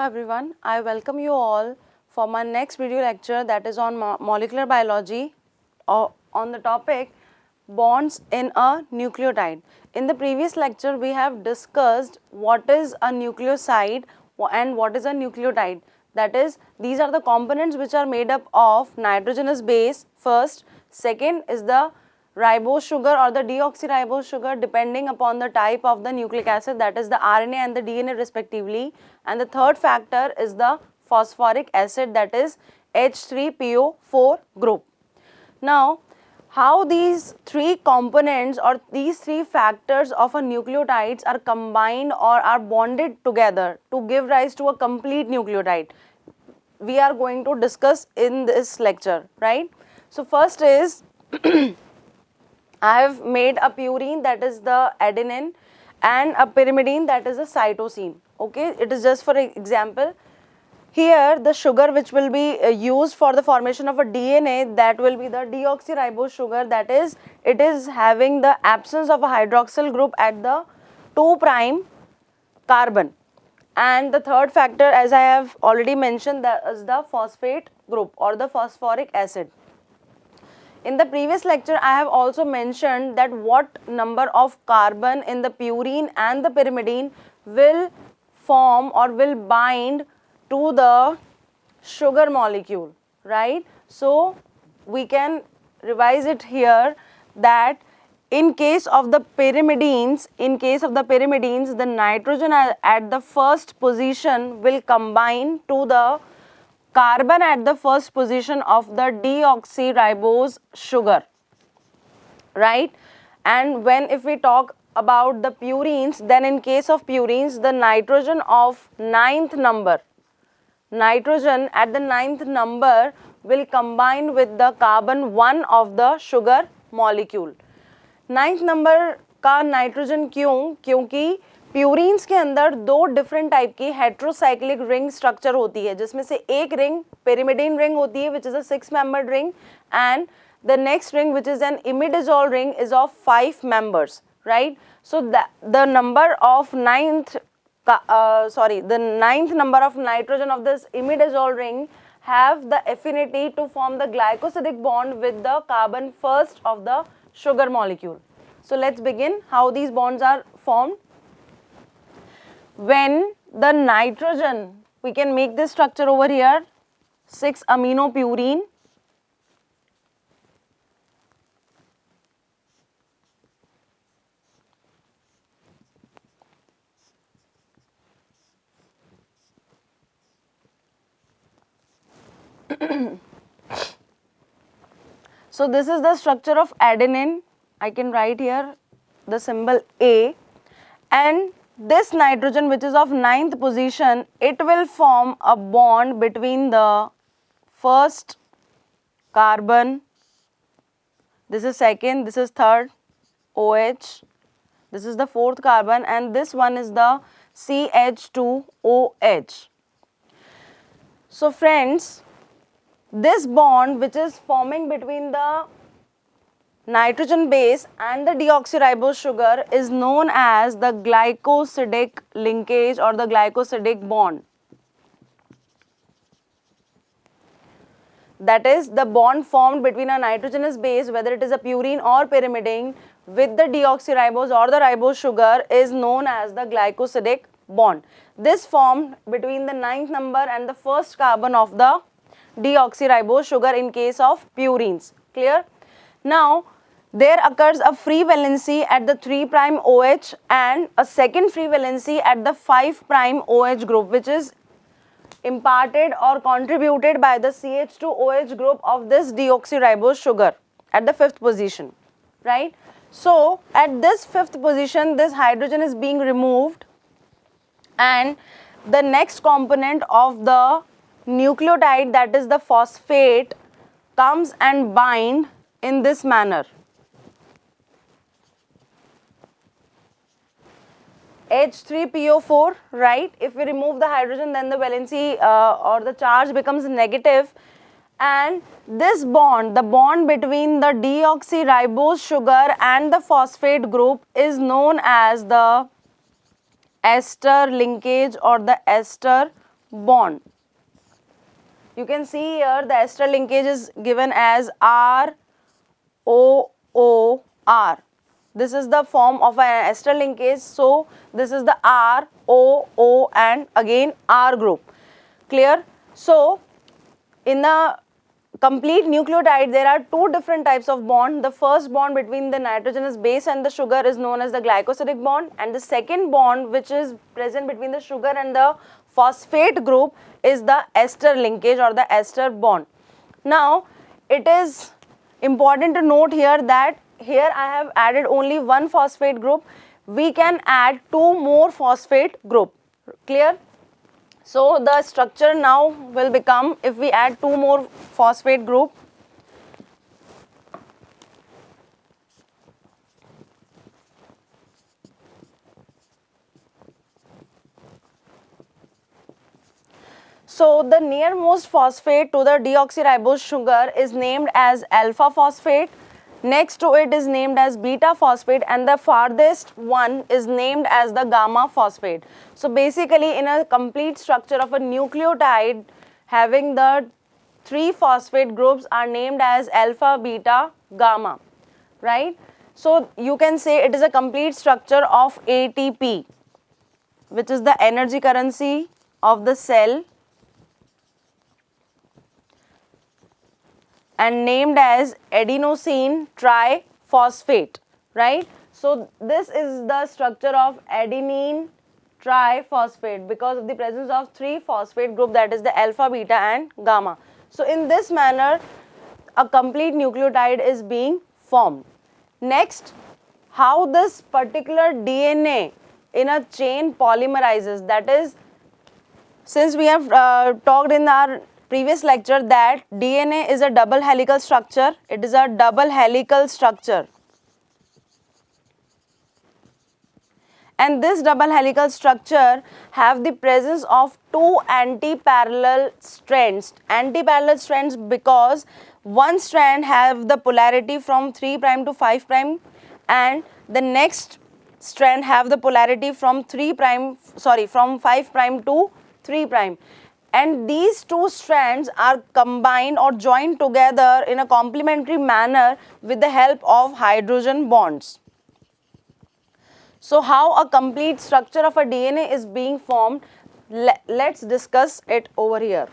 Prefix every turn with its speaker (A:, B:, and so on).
A: everyone, I welcome you all for my next video lecture that is on molecular biology on the topic bonds in a nucleotide. In the previous lecture we have discussed what is a nucleoside and what is a nucleotide. That is, these are the components which are made up of nitrogenous base first, second is the ribose sugar or the deoxyribose sugar depending upon the type of the nucleic acid, that is the RNA and the DNA respectively, and the third factor is the phosphoric acid, that is H3PO4 group. Now, how these three components or these three factors of a nucleotides are combined or are bonded together to give rise to a complete nucleotide, we are going to discuss in this lecture, right? So first is I have made a purine, that is the adenine, and a pyrimidine, that is a cytosine. Okay, it is just for example. Here the sugar which will be used for the formation of a DNA, that will be the deoxyribose sugar, that is it is having the absence of a hydroxyl group at the 2' carbon, and the third factor, as I have already mentioned, that is the phosphate group or the phosphoric acid. In the previous lecture, I have also mentioned that what number of carbon in the purine and the pyrimidine will form or will bind to the sugar molecule, right? So we can revise it here that in case of the pyrimidines, the nitrogen at the first position will combine to the carbon at the first position of the deoxyribose sugar, right? And when if we talk about the purines, then in case of purines, the nitrogen of nitrogen at the 9th number will combine with the carbon 1 of the sugar molecule. 9th number का nitrogen क्योंकि purines के अंदर दो different type की heterocyclic ring structure होती है, जिसमें से एक रिंग pyrimidine रिंग होती है which is a 6 membered ring, and the next ring which is an imidazole ring is of 5 members, right? So the number of the ninth number of nitrogen of this imidazole ring have the affinity to form the glycosidic bond with the carbon first of the sugar molecule. So let's begin how these bonds are formed. When the nitrogen, we can make this structure over here, 6-aminopurine, so this is the structure of adenine. I can write here the symbol A, and this nitrogen which is of 9th position, it will form a bond between the first carbon, this is second, this is third, OH, this is the fourth carbon, and this one is the CH2OH. So friends, this bond which is forming between the nitrogen base and the deoxyribose sugar is known as the glycosidic linkage or the glycosidic bond. That is, the bond formed between a nitrogenous base, whether it is a purine or pyrimidine, with the deoxyribose or the ribose sugar is known as the glycosidic bond. This formed between the 9th number and the first carbon of the deoxyribose sugar in case of purines. Clear? Now, there occurs a free valency at the 3' OH and a second free valency at the 5' OH group, which is imparted or contributed by the CH2OH group of this deoxyribose sugar at the 5th position, right? So at this 5th position, this hydrogen is being removed, and the next component of the nucleotide, that is the phosphate, comes and bind in this manner. H3PO4, right? If we remove the hydrogen, then the valency or the charge becomes negative, and this bond, the bond between the deoxyribose sugar and the phosphate group, is known as the ester linkage or the ester bond. You can see here the ester linkage is given as ROOR. This is the form of an ester linkage. So this is the ROO and again R group. Clear? So in the complete nucleotide, there are two different types of bond. The first bond between the nitrogenous base and the sugar is known as the glycosidic bond, and the second bond which is present between the sugar and the phosphate group is the ester linkage or the ester bond. Now it is important to note here that here I have added only one phosphate group. We can add two more phosphate group. Clear? So the structure now will become, if we add two more phosphate group, so the nearmost phosphate to the deoxyribose sugar is named as alpha phosphate. Next to it is named as beta phosphate, and the farthest one is named as the gamma phosphate. So basically in a complete structure of a nucleotide, having the three phosphate groups are named as alpha, beta, gamma, right? So you can say it is a complete structure of ATP, which is the energy currency of the cell, and named as adenosine triphosphate, right? So this is the structure of adenine triphosphate because of the presence of three phosphate group, that is the alpha, beta and gamma. So in this manner a complete nucleotide is being formed. Next, how this particular DNA in a chain polymerizes, that is, since we have talked in our previous lecture that DNA is a double helical structure. It is a double helical structure, and this double helical structure have the presence of two anti-parallel strands. Anti-parallel strands because one strand have the polarity from 3' to 5', and the next strand have the polarity from 5' to 3'. And these two strands are combined or joined together in a complementary manner with the help of hydrogen bonds. So how a complete structure of a DNA is being formed, let's discuss it over here.